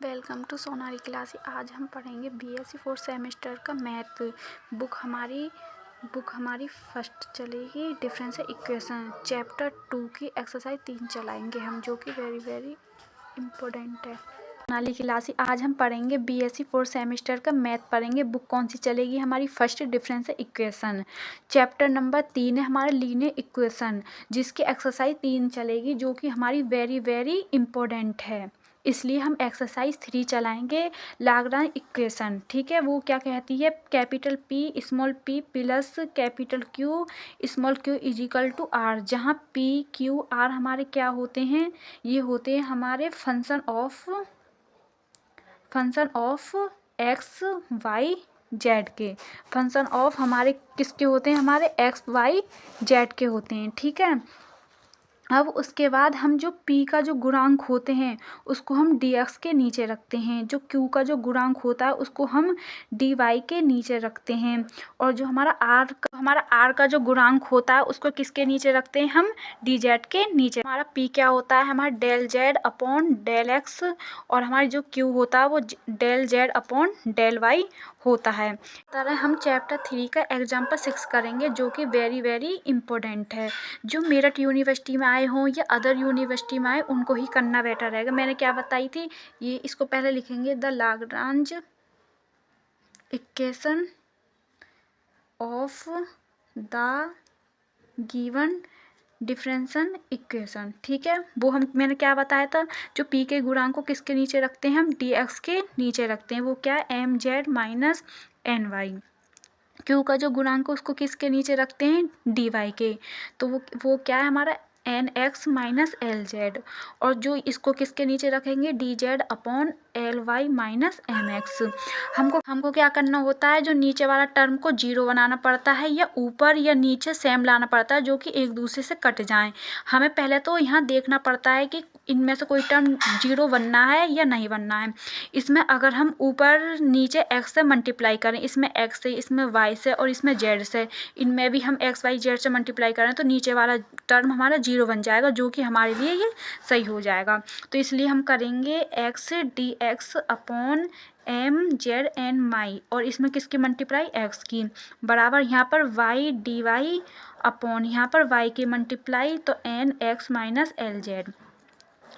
Welcome to Sonali class. आज हम पढ़ेंगे बीएससी फोर्थ सेमेस्टर का मैथ। बुक हमारी फर्स्ट चलेगी डिफरेंस इक्वेशन। चैप्टर 2 की एक्सरसाइज 3 चलाएंगे हम, जो कि वेरी वेरी इम्पोर्टेंट है। सोनाली क्लास आज हम पढ़ेंगे बीएससी फोर्थ सेमेस्टर का मैथ पढ़ेंगे। बुक कौन सी चलेगी हमारी? First difference equation. Chapter number 3 है हमारा लीनियर इक्वेशन, जिसकी एक्सरसाइज 3 चलेगी, जो कि हमारी वेरी वेरी इम्पोर्टेंट है। इसलिए हम एक्सरसाइज 3 चलाएंगे। लाग्रांज इक्वेशन, ठीक है, वो क्या कहती है? Capital P small p plus capital Q small q is equal to R, जहाँ P Q R हमारे क्या होते हैं? ये होते हैं हमारे function of X Y Z के। फंक्शन ऑफ हमारे किसके होते हैं? हमारे एक्स वाई जेड के होते हैं, ठीक है। अब उसके बाद हम जो p का जो गुणांक होते हैं उसको हम dx के नीचे रखते हैं, जो q का जो गुणांक होता है उसको हम dy के नीचे रखते हैं, और जो हमारा r का जो गुणांक होता है उसको किसके नीचे रखते हैं? हम dz के नीचे। हमारा p क्या होता है? हमारा del z upon del x, और हमारी जो q होता है वो del z upon del y होता है। तरह हम चैप्टर 3 का एग्जाम्पल 6 करेंगे, जो कि वेरी वेरी इंपॉर्टेंट है। जो मेरठ यूनिवर्सिटी में आए हों या अदर यूनिवर्सिटी में आए उनको ही करना बेटर रहेगा। मैंने क्या बताई थी ये, इसको पहले लिखेंगे the Lagrange equation of the given differential equation, ठीक है। वो मैंने क्या बताया था? जो p के गुणांक को किसके नीचे रखते हैं? हम dx के नीचे रखते हैं। वो क्या है? mz minus N Y. q का जो गुणांक उसको किसके नीचे रखते हैं? dy के। तो वो क्या है हमारा? nx minus L Z. और जो इसको किसके नीचे रखेंगे? dz upon L Y minus M X. हमको क्या करना होता है? जो नीचे वाला टर्म को जीरो बनाना पड़ता है, या ऊपर या नीचे सेम लाना पड़ता है, जो कि एक दूसरे से कट जाएं। हमें पहले तो यहाँ देखना पड़ता है कि इनमें से कोई टर्म जीरो बनना है या नहीं बनना है। इसमें अगर हम ऊपर नीचे x से मल्टीप्लाई करें, इसमें x से, इसमें y से और इसमें z से, इनमें भी हम x y z से मल्टीप्लाई करें तो नीचे वाला टर्म हमारा जीरो बन जाएगा, जो कि हमारे लिए ये सही हो जाएगा। तो इसलिए हम करेंगे x dx upon M Z N माई, और इसमें किसकी मल्टीप्लाई? x की, बराबर यहाँ पर y dy अपॉन यहाँ पर y की मल्टीप्लाई तो N X minus L Z,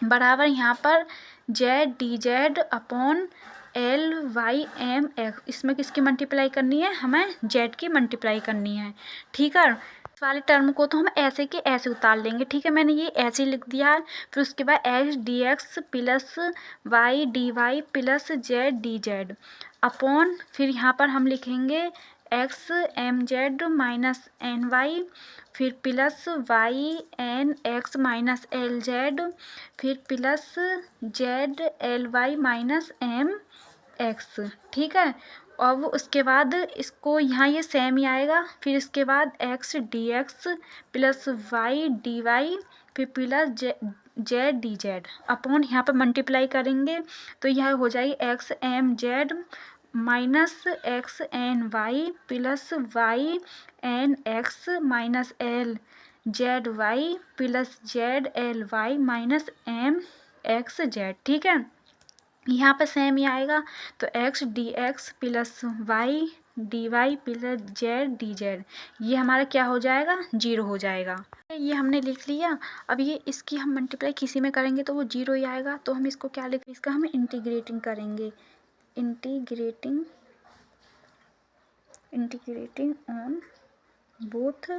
बराबर यहाँ पर Z D Z upon L Y M X. इसमें किसकी मल्टीप्लाई करनी है? हमें जेड की मल्टीप्लाई करनी है, ठीक है। इस वाले टर्म को तो हम ऐसे के ऐसे उतार लेंगे, ठीक है। मैंने ये ऐसे लिख दिया है। फिर उसके बाद H D x plus Y D Y plus Z D Z upon, फिर यहाँ पर हम लिखेंगे X M Z minus N Y, फिर plus Y N X minus L Z, फिर plus Z L Y minus M x, ठीक है। अब उसके बाद इसको यहाँ ये सेम ही आएगा। फिर इसके बाद X D x plus Y D Y फिर plus Z D Z upon यहाँ पर मल्टीप्लाई करेंगे तो यह हो जाएगी X M Z minus X N Y plus Y N X minus L Z Y plus Z L Y minus M X Z, ठीक है। यहाँ पर सेम ही आएगा तो X D x plus Y D Y plus Z D Z, ये हमारा क्या हो जाएगा? जीरो हो जाएगा। ये हमने लिख लिया। अब ये इसकी हम मल्टीप्लाई किसी में करेंगे तो वो जीरो ही आएगा। तो हम इसको क्या लिख, इसका हम इंटीग्रेटिंग करेंगे, इंटीग्रेटिंग ऑन बोथ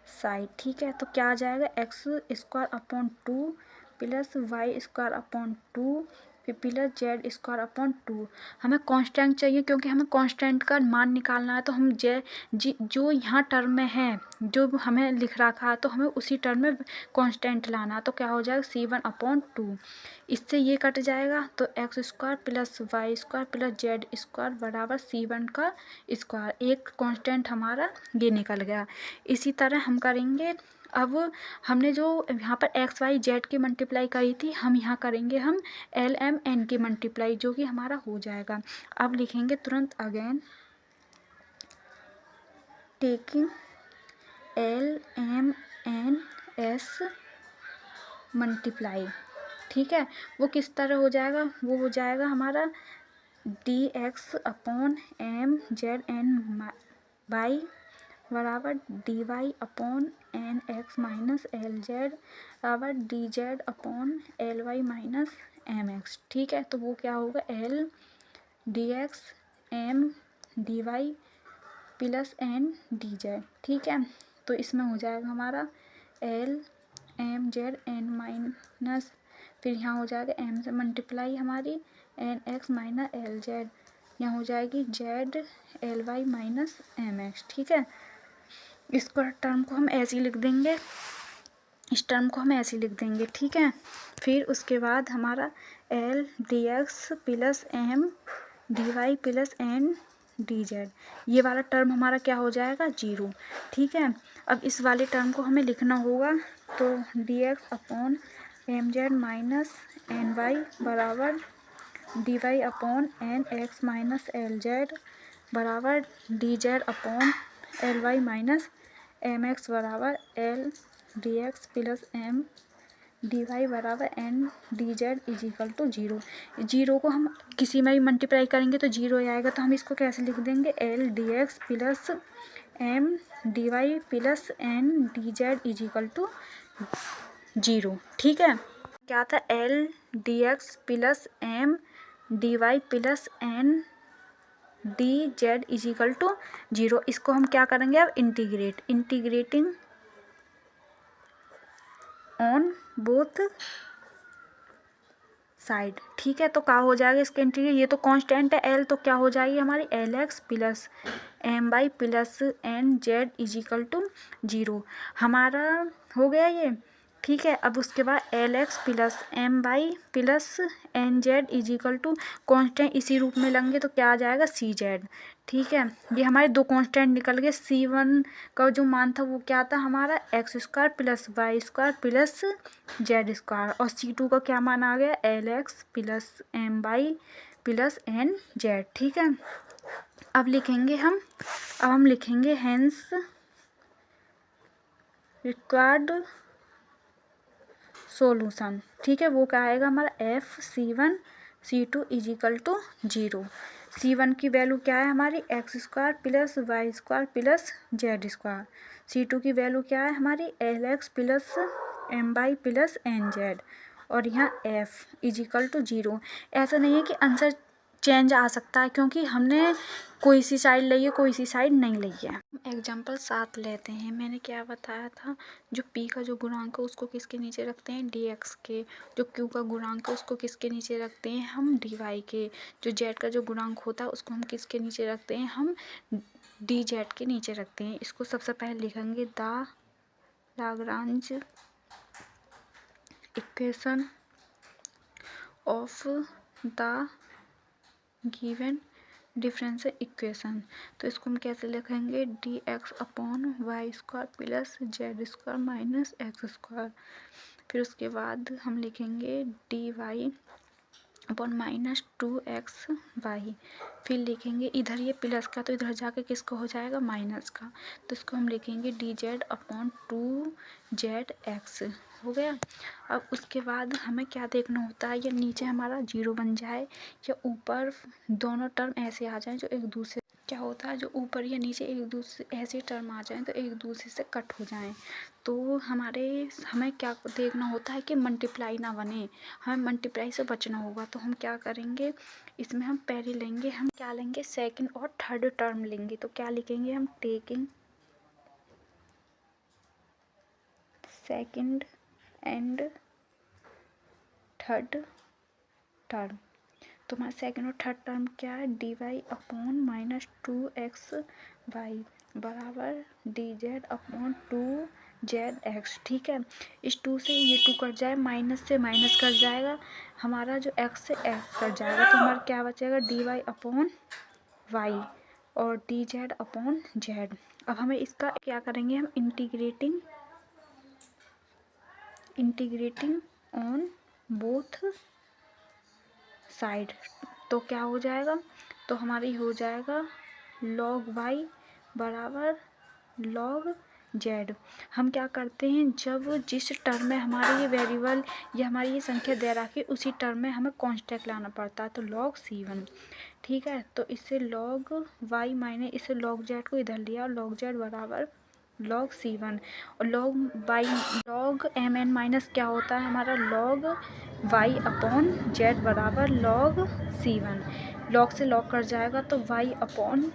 साइड, ठीक है। तो क्या आ जाएगा? X square upon 2 plus Y square upon 2 फिर प्लस जेड स्क्वायर अपॉन 2। हमें कांस्टेंट चाहिए, क्योंकि हमें कांस्टेंट का मान निकालना है। तो हम जो यहाँ टर्म में है, जो हमें लिख रखा है, तो हमें उसी टर्म में कांस्टेंट लाना है। तो क्या हो जाएगा? c1 upon 2। इससे ये कट जाएगा तो X square plus Y square plus Z square बराबर c1 का स्क्वायर। एक कांस्टेंट हमारा ये निकल गया। इसी तरह हम करेंगे। अब हमने जो यहाँ पर एक्स वाई जेड की मल्टीप्लाई करी थी, हम यहाँ करेंगे हम एल एम एन की मल्टीप्लाई, जो कि हमारा हो जाएगा। अब लिखेंगे तुरंत again taking l m n s multiply, ठीक है। वो किस तरह हो जाएगा, वो हो जाएगा हमारा dx upon M Z N Y बराबर dy upon N X minus L Z बराबर D Z upon L Y minus M x. ठीक है, तो वो क्या होगा, L D X M D Y plus N D Z. ठीक है, तो इसमें हो जाएगा हमारा L M Z N minus, फिर यहाँ हो जाएगा एम से मल्टीप्लाई हमारी N X minus L Z, यहाँ हो जाएगी Z L Y minus M x. ठीक है, इस टर्म को हम ऐसे ही लिख देंगे, इस टर्म को हम ऐसे ही लिख देंगे। ठीक है, फिर उसके बाद हमारा l D x plus M D Y plus N D Z, ये वाला टर्म हमारा क्या हो जाएगा, 0। ठीक है, अब इस वाले टर्म को हमें लिखना होगा, तो D x upon M Z minus N Y बराबर D Y upon N X minus L Z बराबर D Z upon L Y minus M X बराबर L D x plus M D Y बराबर N D Z is equal to 0। 0 को हम किसी में भी multiply करेंगे तो 0 आएगा, तो हम इसको कैसे लिख देंगे, l D x plus M D Y plus N D Z is equal to 0। ठीक है, क्या था, l D x plus M D Y plus N D Z is equal to 0। इसको हम क्या करेंगे अब, इंटीग्रेटिंग ऑन बोथ साइड। ठीक है, तो क्या हो जाएगा इसके इंटीग्रेट, ये तो कांस्टेंट है एल, तो क्या हो जाएगी हमारी l x plus m y plus n z is equal to 0 हमारा हो गया ये। ठीक है, अब उसके बाद l x plus m y plus n z is equal to constant इसी रूप में लेंगे तो क्या आ जाएगा, सी जेड। ठीक है, ये हमारे दो कांस्टेंट निकल गए। C1 का जो मान था वो क्या था हमारा, x square plus Y square plus Z square, और C2 का क्या मान आ गया, l x plus m y plus n z. ठीक है, अब हम लिखेंगे हेंस रिक्वायर्ड सोल्यूशन। ठीक है, वो क्या आएगा हमारा F C1 C2 is equal to 0। C1 की वैल्यू क्या है हमारी, x square plus Y square plus Z square. C2 की वैल्यू क्या है हमारी, l x plus m y plus n z, और यहाँ एफ इज इक्वल टू 0। ऐसा नहीं है कि आंसर चेंज आ सकता है, क्योंकि हमने कोई सी साइड ली है, कोई सी साइड नहीं ली है। एग्जाम्पल 7 लेते हैं। मैंने क्या बताया था, जो p का जो गुणांक है उसको किसके नीचे रखते हैं, dx के। जो q का गुणांक है उसको किसके नीचे रखते हैं, हम dy के। जो z का जो गुणांक होता है उसको हम किसके नीचे रखते हैं, हम dz के नीचे रखते हैं। इसको सबसे पहले लिखेंगे, the Lagrange equation of the given differential equation. तो इसको हम कैसे लिखेंगे, d x upon y square plus Z square minus x square. फिर उसके बाद हम लिखेंगे d Y upon minus 2x y. फिर लिखेंगे इधर ये प्लस का, तो इधर जाके किसका हो जाएगा, माइनस का, तो इसको हम लिखेंगे डी जेड अपॉन 2zx। हो गया। अब उसके बाद हमें क्या देखना होता है, ये नीचे हमारा 0 बन जाए या ऊपर दोनों टर्म ऐसे आ जाएं जो एक दूसरे, क्या होता है जो ऊपर या नीचे एक दूसरे ऐसे टर्म आ जाएं तो एक दूसरे से कट हो जाएं, तो हमें क्या देखना होता है कि मल्टीप्लाई ना बने, हमें मल्टीप्लाई से बचना होगा। तो हम क्या करेंगे, इसमें हम पहले लेंगे, हम क्या लेंगे, सेकंड और थर्ड टर्म लेंगे। तो क्या लिखेंगे हम, taking second and third term. तो हमारा सेकंड और थर्ड टर्म क्या है, d Y upon minus 2x y बराबर डी जेड अपॉन 2zx। ठीक है, इस 2 से ये 2 कट जाए, माइनस से माइनस कट जाएगा, हमारा जो x से x कट जाएगा, तो हमारा क्या बचेगा, डी वाई अपॉन वाई और डी जेड अपॉन जेड। अब हमें इसका क्या करेंगे, हम इंटीग्रेटिंग ऑन बोथ साइड। तो क्या हो जाएगा, तो हमारी हो जाएगा log y बराबर log जेड। हम क्या करते हैं, जब जिस टर्म में हमारे ये वेरिएबल या हमारी ये संख्या दे रखी उसी टर्म में हमें कांस्टेंट लाना पड़ता है, तो log c1। ठीक है, तो इससे log y माइने इसे log z को इधर लिया और log z बराबर log c1 और log mn माइनस क्या होता है हमारा log y अपॉन z बराबर log c1। log से log कट जाएगा तो y upon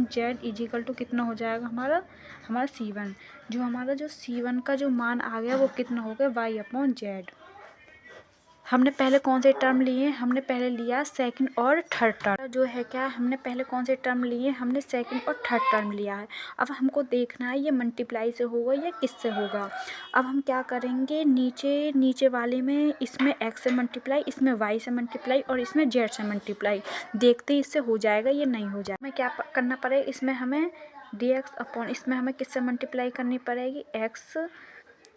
z is equal to कितना हो जाएगा हमारा c1। जो c1 का जो मान आ गया वो कितना हो गया y अपॉन z। हमने पहले कौन से टर्म लिए, हमने पहले लिया सेकंड और थर्ड टर्म। जो है क्या, हमने पहले कौन से टर्म लिए, हमने सेकंड और थर्ड टर्म लिया है। अब हमको देखना है ये मल्टीप्लाई से होगा या किससे होगा। अब हम क्या करेंगे, नीचे वाले में इसमें x से मल्टीप्लाई, इसमें y से मल्टीप्लाई और इसमें z से मल्टीप्लाई देखते इससे हो जाएगा या नहीं हो जाएगा। हमें क्या करना पड़ेगा, इसमें हमें dx अपॉन इसमें हमें किससे मल्टीप्लाई करनी पड़ेगी, x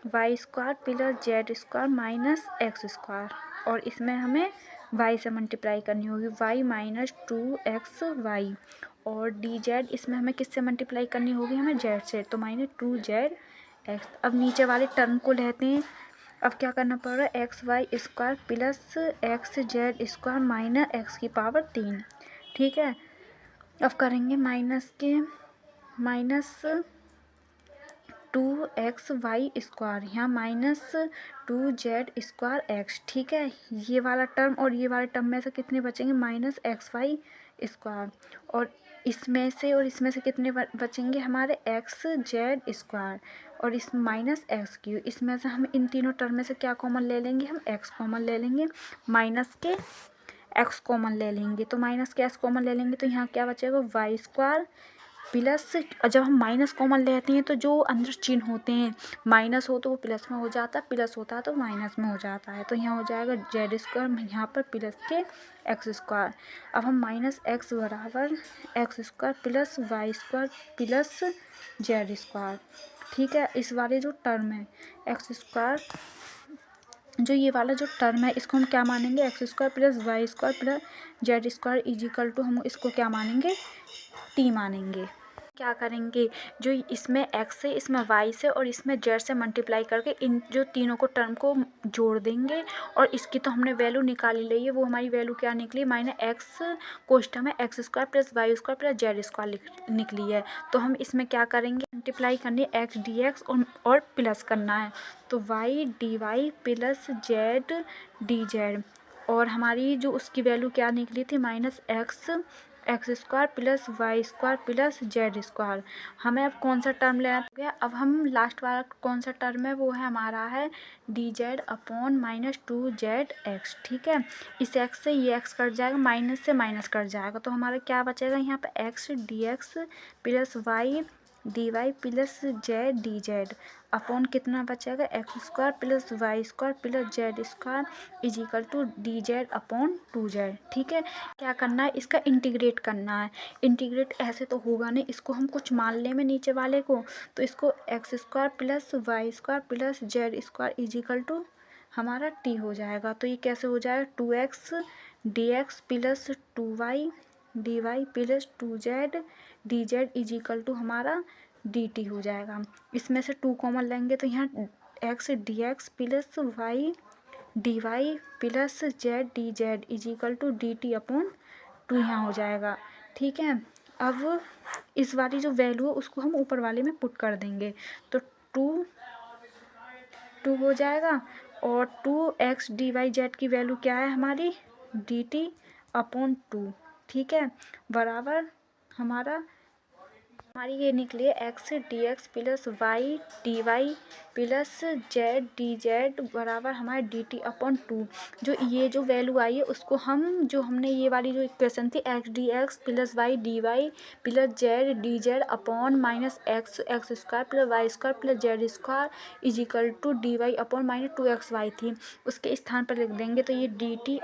y square plus Z square minus x square और इसमें हमें y से मल्टीप्लाई करनी होगी y माइनस 2xy और डी जेड इसमें हमें किससे मल्टीप्लाई करनी होगी, हमें z से, तो माइनस 2zx। अब नीचे वाले टर्म को लेते हैं। अब क्या करना पड़ रहा है, x y square plus x z square minus x की पावर 3। ठीक है, अब करेंगे माइनस 2xy स्क्वायर यहाँ माइनस 2z स्क्वायर एक्स। ठीक है, ये वाला टर्म और ये वाले टर्म में से कितने बचेंगे, माइनस xy स्क्वायर और इसमें से कितने बचेंगे हमारे एक्स जेड स्क्वायर और इस माइनस एक्स क्यू। इसमें से हम इन तीनों टर्म में से क्या कॉमन ले लेंगे, हम एक्स कॉमन ले लेंगे, माइनस के एक्स कॉमन ले लेंगे, तो माइनस के एक्स कॉमन ले लेंगे तो यहाँ क्या बचेगा वाई स्क्वायर प्लस। जब हम माइनस कॉमन लेते हैं तो जो अंदर चिन्ह होते हैं, माइनस हो तो वो प्लस में हो जाता है, प्लस होता है तो माइनस में हो जाता है, तो यहाँ हो जाएगा जेड स्क्वायर यहाँ पर प्लस के एक्स स्क्वायर। अब हम माइनस एक्स बराबर x square plus Y square plus Z square. ठीक है, इस वाले जो टर्म है एक्स स्क्वायर, जो ये वाला जो टर्म है इसको हम क्या मानेंगे, x square plus Y square plus Z square is equal to हम इसको क्या मानेंगे, टी मानेंगे। क्या करेंगे, जो इसमें x से, इसमें y से और इसमें z से मल्टीप्लाई करके इन जो तीनों को टर्म को जोड़ देंगे और इसकी तो हमने वैल्यू निकाल ही ली है। वो हमारी वैल्यू क्या निकली, माइनस एक्स कोष्टक में x square plus Y square plus Z square निकली है। तो हम इसमें क्या करेंगे, मल्टीप्लाई करनी एक्स डी एक्स और प्लस करना है, तो y D Y plus Z D z और हमारी जो उसकी वैल्यू क्या निकली थी, minus x square plus Y square plus Z square. हमें अब कौन सा टर्म लेना है, अब हम लास्ट वाला कौन सा टर्म है, वो है हमारा है D Z upon minus 2zx। ठीक है, इस x से ये x कट जाएगा, माइनस से माइनस कट जाएगा, तो हमारा क्या बचेगा यहाँ पे x D x plus Y D Y plus Z D Z upon कितना बचेगा, x square plus Y square plus Z square is equal to d Z upon 2z। ठीक है, क्या करना है, इसका इंटीग्रेट करना है। इंटीग्रेट ऐसे तो होगा नहीं, इसको हम कुछ मान लें में नीचे वाले को, तो इसको x square plus Y square plus Z square is equal to हमारा टी हो जाएगा। तो ये कैसे हो जाएगा, 2x d x plus 2y d Y plus 2z d Z is equal to हमारा डी टी हो जाएगा। इसमें से 2 कॉमन लेंगे तो यहाँ x D x plus Y D Y plus Z D Z is equal to d t upon 2 यहाँ हो जाएगा। ठीक है, अब इस वाली जो वैल्यू है उसको हम ऊपर वाले में पुट कर देंगे, तो 2 हो जाएगा और 2x डी वाई जेड की वैल्यू क्या है हमारी, डी टी अपॉन 2। ठीक है, बराबर हमारी ये निकली है x D x plus Y D Y plus Z D z बराबर हमारे डी टी अपॉन 2। जो ये जो वैल्यू आई है उसको हम, जो हमने ये वाली जो इक्वेशन थी x D x plus Y D Y plus Z D Z upon minus x x square plus Y square plus Z square is equal to d Y upon minus 2xy थी, उसके स्थान पर लिख देंगे, तो ये D t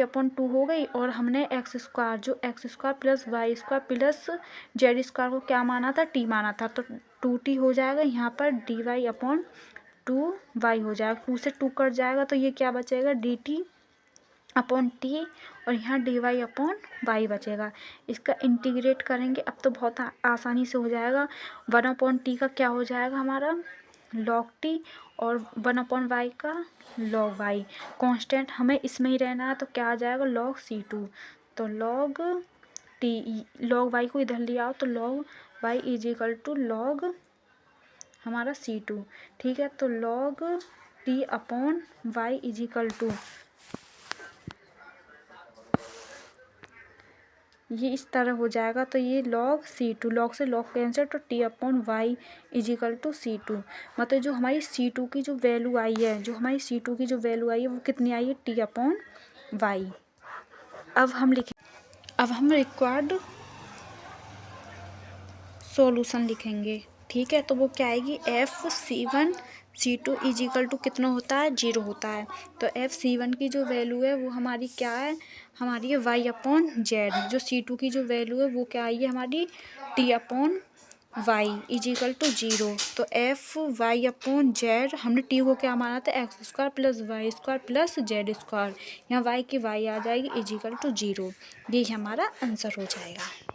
upon 2 हो गई और हमने x square plus Y square plus Z square को क्या माना था, टी माना था, तो 2t हो जाएगा, यहाँ पर डी वाई अपॉन 2y हो जाएगा, 2 से 2 कट जाएगा तो ये क्या बचेगा, डी टी अपॉन टी और यहाँ डी वाई अपॉन वाई बचेगा। इसका इंटीग्रेट करेंगे अब तो बहुत आसानी से हो जाएगा। 1/t का क्या हो जाएगा हमारा लॉग टी और 1/y का लॉग वाई। कांस्टेंट हमें इसमें ही रहना है तो क्या आ जाएगा लॉग C2। तो लॉग टी लॉग वाई को इधर ले आओ तो log y is equal to log हमारा C2। ठीक है, तो log t upon y is equal to ये इस तरह हो जाएगा। तो ये लॉग C2 लॉग से लॉग कैंसिल तो t upon y is equal to C2। मतलब जो हमारी C2 की जो वैल्यू आई है वो कितनी आई है टी अपॉन वाई। अब हम रिक्वायर्ड सॉल्यूशन लिखेंगे। ठीक है, तो वो क्या आएगी FC1C2 इज इक्वल टू कितना होता है 0 होता है। तो FC1 की जो वैल्यू है वो हमारी क्या है हमारी है y अपॉन जेड। जो C2 की जो वैल्यू है वो क्या आई है हमारी t upon y is equal to 0। तो FY अपॉन जेड हमने t को क्या माना था x² plus y² plus z²। यहाँ y की y आ जाएगी इज इक्वल टू 0। यही हमारा आंसर हो जाएगा।